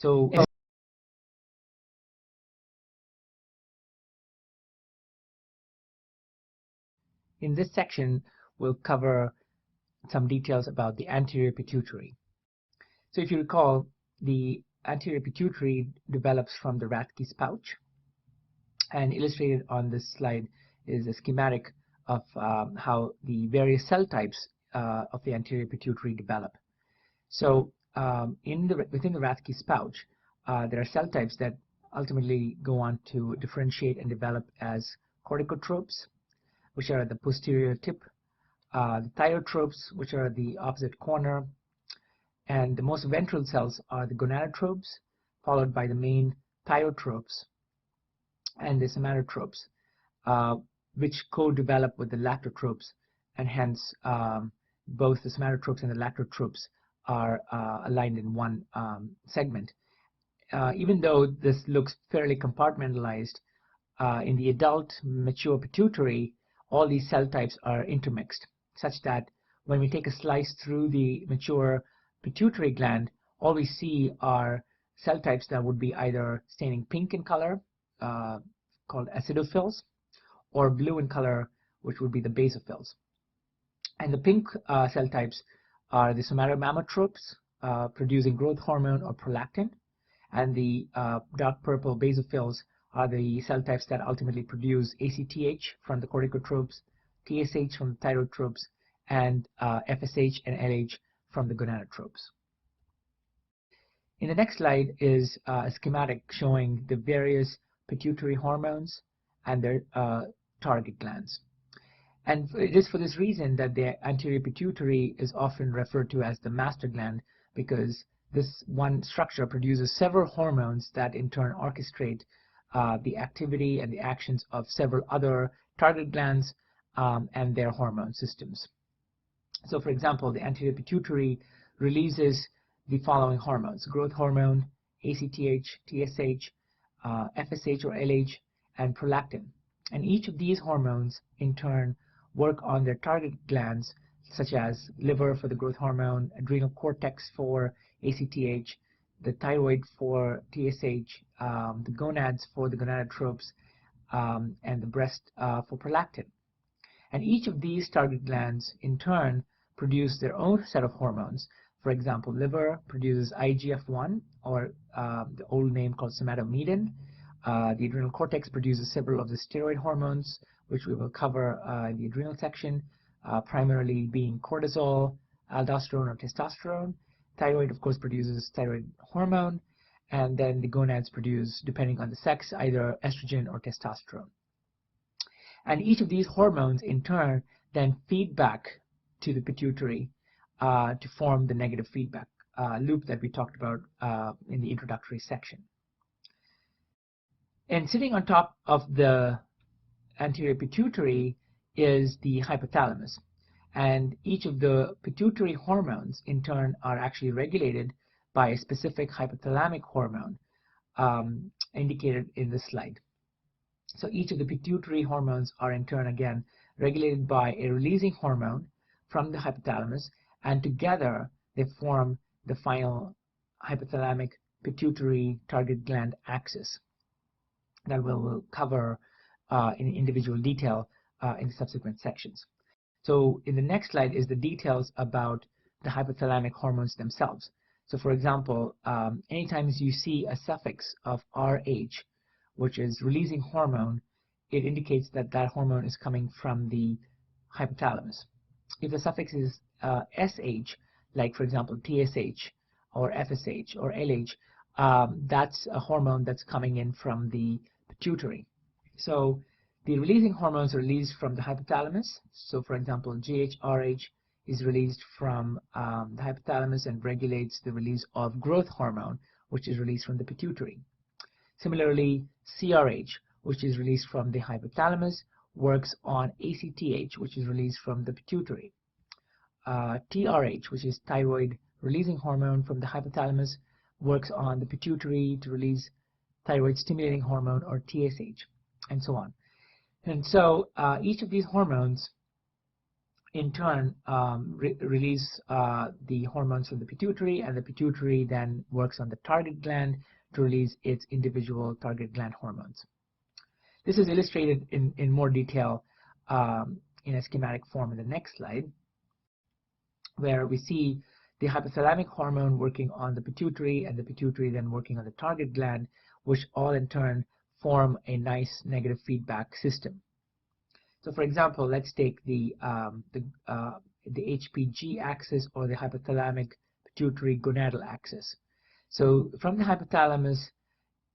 So in this section, we'll cover some details about the anterior pituitary. So if you recall, the anterior pituitary develops from the Rathke's pouch, and illustrated on this slide is a schematic of how the various cell types of the anterior pituitary develop. So within the Rathke's pouch, there are cell types that ultimately go on to differentiate and develop as corticotropes, which are at the posterior tip, the thyrotropes, which are at the opposite corner, and the most ventral cells are the gonadotropes, followed by the main thyrotropes and the somatotropes, which co-develop with the lactotropes, and hence both the somatotropes and the lactotropes are aligned in one segment. Even though this looks fairly compartmentalized, in the adult mature pituitary, all these cell types are intermixed, such that when we take a slice through the mature pituitary gland, all we see are cell types that would be either staining pink in color, called acidophils, or blue in color, which would be the basophils. And the pink cell types are the somatomammatropes, producing growth hormone or prolactin, and the dark purple basophils are the cell types that ultimately produce ACTH from the corticotropes, TSH from the thyrotropes, and FSH and LH from the gonadotropes. In the next slide is a schematic showing the various pituitary hormones and their target glands. And it is for this reason that the anterior pituitary is often referred to as the master gland, because this one structure produces several hormones that in turn orchestrate the activity and the actions of several other target glands and their hormone systems. So for example, the anterior pituitary releases the following hormones: growth hormone, ACTH, TSH, FSH or LH, and prolactin. And each of these hormones in turn work on their target glands, such as liver for the growth hormone, adrenal cortex for ACTH, the thyroid for TSH, the gonads for the gonadotropes, and the breast for prolactin. And each of these target glands in turn produce their own set of hormones. For example, liver produces IGF-1, or the old name called somatomedin. The adrenal cortex produces several of the steroid hormones, which we will cover in the adrenal section, primarily being cortisol, aldosterone or testosterone. Thyroid, of course, produces thyroid hormone, and then the gonads produce, depending on the sex, either estrogen or testosterone. And each of these hormones in turn then feed back to the pituitary to form the negative feedback loop that we talked about in the introductory section. And sitting on top of the anterior pituitary is the hypothalamus. And each of the pituitary hormones in turn are actually regulated by a specific hypothalamic hormone indicated in this slide. So each of the pituitary hormones are in turn again regulated by a releasing hormone from the hypothalamus, and together they form the final hypothalamic pituitary target gland axis that we'll cover in individual detail in the subsequent sections. So in the next slide is the details about the hypothalamic hormones themselves. So for example, anytime you see a suffix of RH, which is releasing hormone, it indicates that that hormone is coming from the hypothalamus. If the suffix is SH, like for example TSH or FSH or LH, that's a hormone that's coming in from the pituitary. So the releasing hormones are released from the hypothalamus. So for example, GHRH is released from the hypothalamus and regulates the release of growth hormone, which is released from the pituitary. Similarly, CRH, which is released from the hypothalamus, works on ACTH, which is released from the pituitary. TRH, which is thyroid releasing hormone from the hypothalamus, works on the pituitary to release thyroid stimulating hormone, or TSH, and so on. And so each of these hormones in turn release the hormones from the pituitary, and the pituitary then works on the target gland to release its individual target gland hormones. This is illustrated in more detail in a schematic form in the next slide, where we see the hypothalamic hormone working on the pituitary and the pituitary then working on the target gland, which all in turn form a nice negative feedback system. So for example, let's take the HPG axis, or the hypothalamic pituitary gonadal axis. So from the hypothalamus,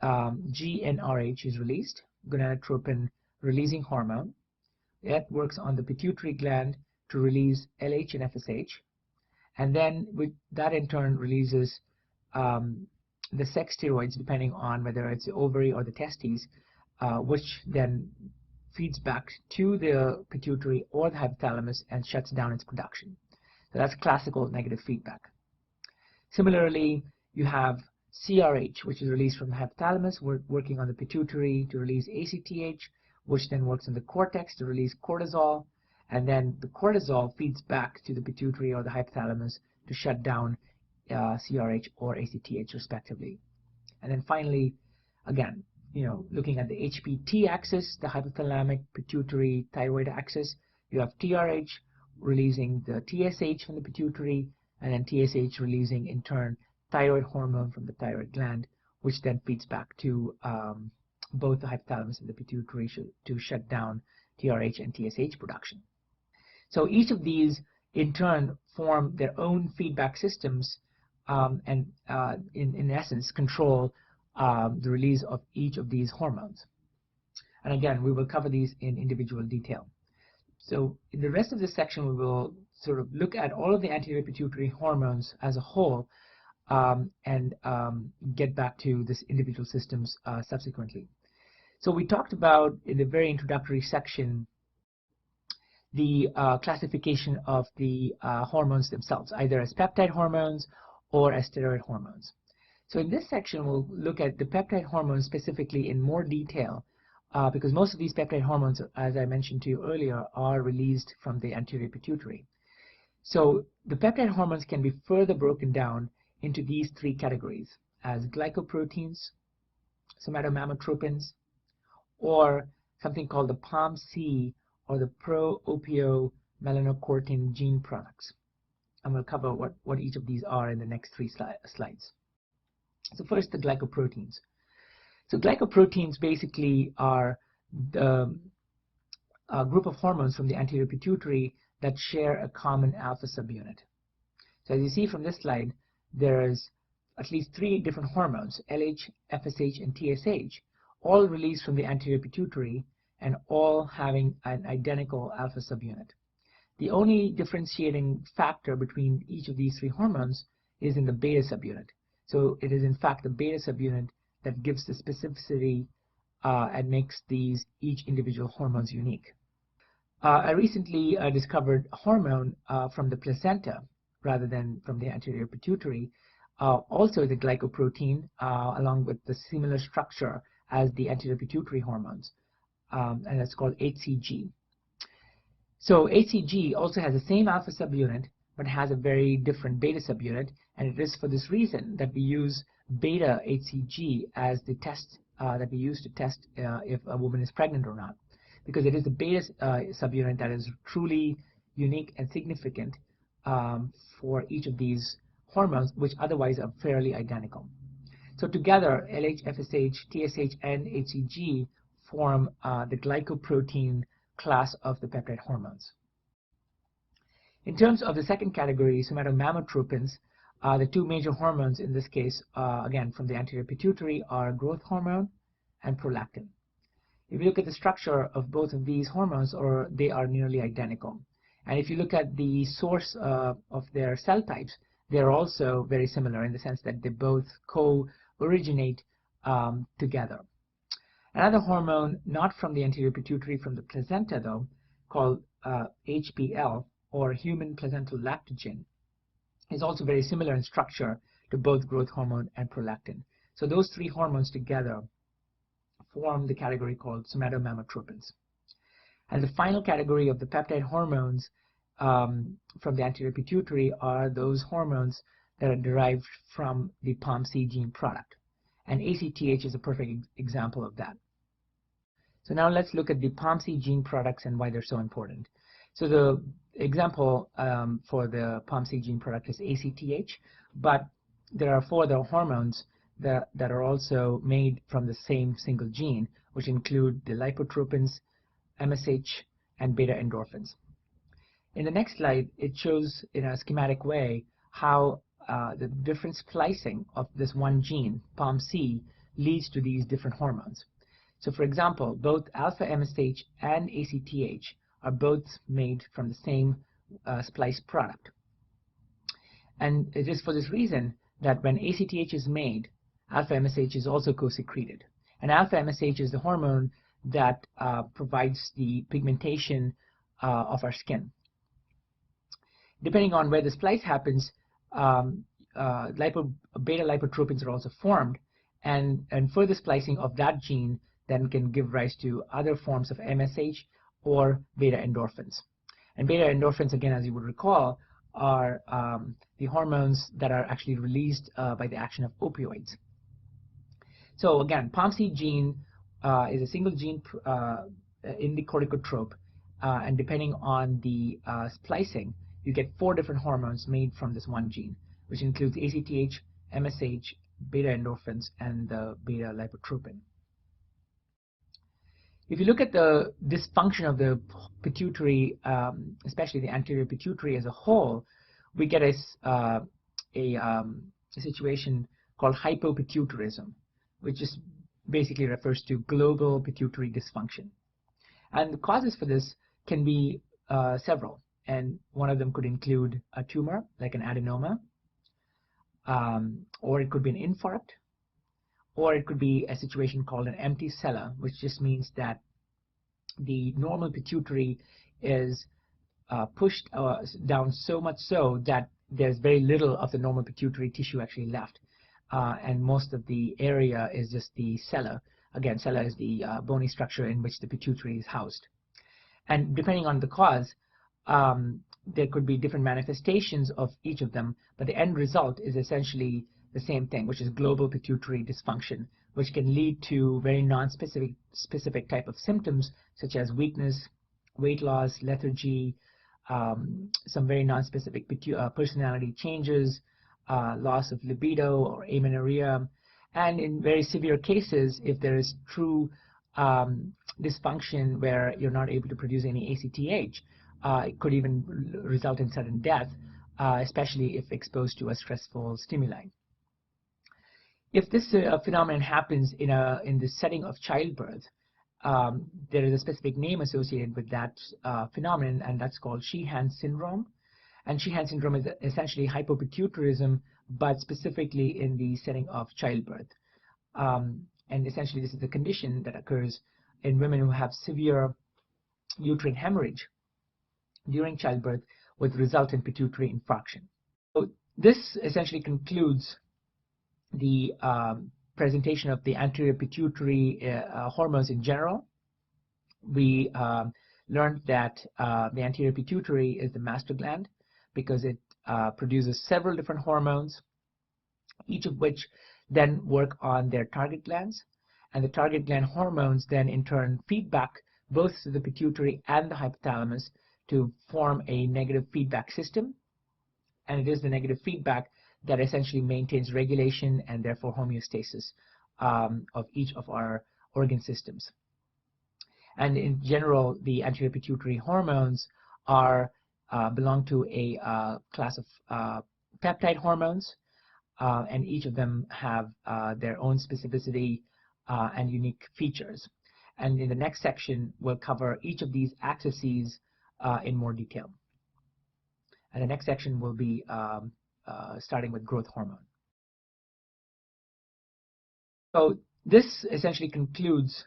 GnRH is released, gonadotropin releasing hormone. That works on the pituitary gland to release LH and FSH, and then that in turn releases the sex steroids, depending on whether it's the ovary or the testes, which then feeds back to the pituitary or the hypothalamus and shuts down its production. So that's classical negative feedback. Similarly, you have CRH, which is released from the hypothalamus, working on the pituitary to release ACTH, which then works in the cortex to release cortisol, and then the cortisol feeds back to the pituitary or the hypothalamus to shut down CRH or ACTH respectively. And then finally, again, looking at the HPT axis, the hypothalamic pituitary thyroid axis, you have TRH releasing the TSH from the pituitary, and then TSH releasing in turn thyroid hormone from the thyroid gland, which then feeds back to both the hypothalamus and the pituitary to shut down TRH and TSH production. So each of these in turn form their own feedback systems and in essence control the release of each of these hormones. And again, we will cover these in individual detail. So in the rest of this section, we will sort of look at all of the anterior pituitary hormones as a whole and get back to this individual systems subsequently. So we talked about in the very introductory section the classification of the hormones themselves, either as peptide hormones or as steroid hormones. So in this section, we'll look at the peptide hormones specifically in more detail, because most of these peptide hormones, as I mentioned to you earlier, are released from the anterior pituitary. So the peptide hormones can be further broken down into these three categories as glycoproteins, somatomammotropins, or something called the POMC, or the pro-opiomelanocortin gene products. And we'll cover what each of these are in the next three slides. So first, the glycoproteins. So glycoproteins basically are the group of hormones from the anterior pituitary that share a common alpha subunit. So as you see from this slide, there's at least three different hormones, LH, FSH, and TSH, all released from the anterior pituitary and all having an identical alpha subunit. The only differentiating factor between each of these three hormones is in the beta subunit. So it is in fact the beta subunit that gives the specificity and makes each individual hormones unique. I recently discovered a hormone from the placenta rather than from the anterior pituitary, also the glycoprotein, along with the similar structure as the anterior pituitary hormones, and it's called HCG. So HCG also has the same alpha subunit, but has a very different beta subunit, and it is for this reason that we use beta HCG as the test that we use to test if a woman is pregnant or not, because it is the beta subunit that is truly unique and significant for each of these hormones, which otherwise are fairly identical. So together, LH, FSH, TSH, and HCG form the glycoprotein class of the peptide hormones. In terms of the second category, somatomammotropins, the two major hormones in this case, again from the anterior pituitary, are growth hormone and prolactin. If you look at the structure of both of these hormones, they are nearly identical. And if you look at the source of their cell types, they're also very similar in the sense that they both co-originate together. Another hormone, not from the anterior pituitary, from the placenta though, called HPL, or human placental lactogen, is also very similar in structure to both growth hormone and prolactin. So those three hormones together form the category called somatomammotropins. And the final category of the peptide hormones from the anterior pituitary are those hormones that are derived from the POMC gene product. And ACTH is a perfect example of that. So now let's look at the POMC gene products and why they're so important. So the example for the POMC gene product is ACTH, but there are 4 other hormones that are also made from the same single gene, which include the lipotropins, MSH, and beta endorphins. In the next slide, it shows in a schematic way how the different splicing of this one gene, POMC, leads to these different hormones. So for example, both alpha MSH and ACTH are both made from the same splice product. And it is for this reason that when ACTH is made, alpha MSH is also co-secreted. And alpha MSH is the hormone that provides the pigmentation of our skin. Depending on where the splice happens, beta lipotropins are also formed, and further splicing of that gene then can give rise to other forms of MSH or beta endorphins. And beta endorphins, again, as you would recall, are the hormones that are actually released by the action of opioids. So again, POMC gene is a single gene in the corticotrope, and depending on the splicing, you get 4 different hormones made from this one gene, which includes ACTH, MSH, beta endorphins, and the beta lipotropin. If you look at the dysfunction of the pituitary, especially the anterior pituitary as a whole, we get a situation called hypopituitarism, which just basically refers to global pituitary dysfunction. And the causes for this can be several, and one of them could include a tumor, like an adenoma, or it could be an infarct, or it could be a situation called an empty cellar, which just means that the normal pituitary is pushed down so much so that there's very little of the normal pituitary tissue actually left, and most of the area is just the cellar. Again, cellar is the bony structure in which the pituitary is housed. And depending on the cause, there could be different manifestations of each of them, but the end result is essentially the same thing, which is global pituitary dysfunction, which can lead to very non-specific type of symptoms such as weakness, weight loss, lethargy, some very non-specific personality changes, loss of libido or amenorrhea, and in very severe cases, if there is true dysfunction where you're not able to produce any ACTH, it could even result in sudden death, especially if exposed to a stressful stimuli. If this phenomenon happens in the setting of childbirth, there is a specific name associated with that phenomenon, and that's called Sheehan syndrome. And Sheehan syndrome is essentially hypopituitarism, but specifically in the setting of childbirth. And essentially, this is a condition that occurs in women who have severe uterine hemorrhage during childbirth with resultant pituitary infarction. So this essentially concludes the presentation of the anterior pituitary hormones in general. We learned that the anterior pituitary is the master gland because it produces several different hormones, each of which then work on their target glands, and the target gland hormones then in turn feedback both to the pituitary and the hypothalamus to form a negative feedback system, and it is the negative feedback that essentially maintains regulation and therefore homeostasis of each of our organ systems. And in general, the anterior pituitary hormones are belong to a class of peptide hormones, and each of them have their own specificity and unique features. And in the next section, we'll cover each of these axes in more detail. And the next section will be starting with growth hormone. So this essentially concludes